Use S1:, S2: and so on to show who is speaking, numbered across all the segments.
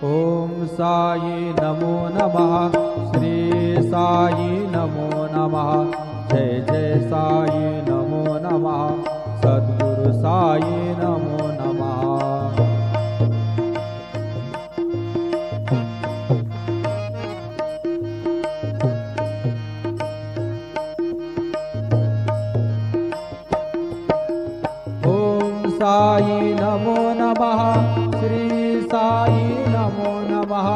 S1: ओम साई नमो नमः। श्री साई नमो नमः। जय जय साई नमो नमः। सद्गुरु साई नमो नमः। साई नमो नमः। श्री साई नमो नमः।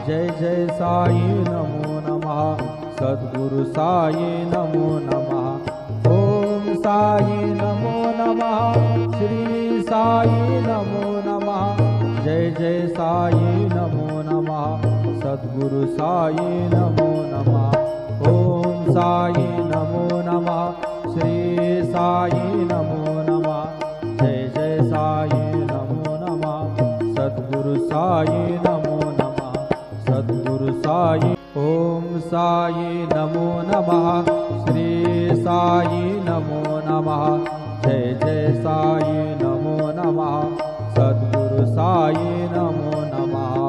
S1: जय जय साई नमो नमः। सद्गुरु साई नमो नमः। ओम साई नमो नमः। श्री साई नमो नमः। जय जय साई नमो नमः। सद्गुरु साई नमो नमः। ओम साई नमो नमः। श्री साई नमो नमः। जय जय साई नमो नमः। सद्गुरु साई नमो नमः। सद्गुरु साई। ओम साई नमो नमः। श्री साई नमो नमः। जय जय साई नमो नमः। सद्गुरु साई नमो नमः।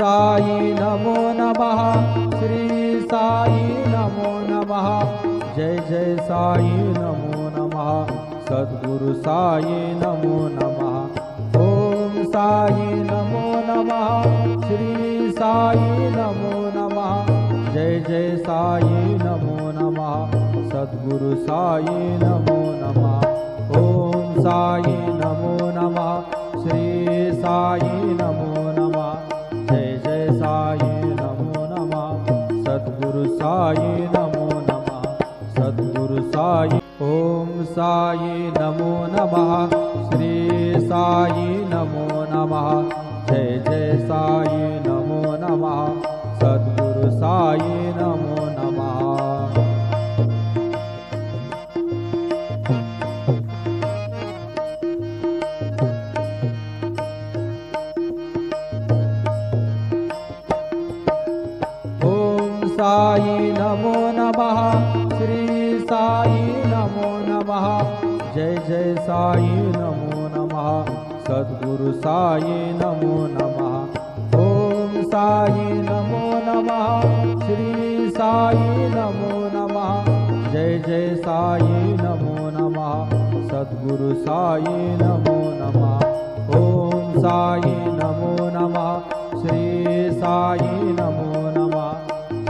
S1: साई नमो नमः। श्री साई नमो नमः। जय जय साई नमो नमः। सद्गुरु साई नमो नमः। ओम साई नमो नमः। श्री साई नमो नमः। जय जय साई नमो नमः। सद्गुरु साई नमो नमः। ओम साई नमो नमः। श्री साई नमो नमः। जय जय साई नमो नमः। सद्गुरु साई नमो नमः। सद्गुरु साई। ओम साई नमो नमः। श्री साई नमो नमः। जय जय साई नमो नमः। सद्गुरु साई नमो नमः। साई नमो नमः। श्री साई नमो नमः। जय जय साई नमो नमः। सद्गुरु साई नमो नमः। ओम साई नमो नमः। श्री साई नमो नमः। जय जय साई नमो नमः। सद्गुरु साई नमो नमः। ओम साई नमो नमः। श्री साई नमो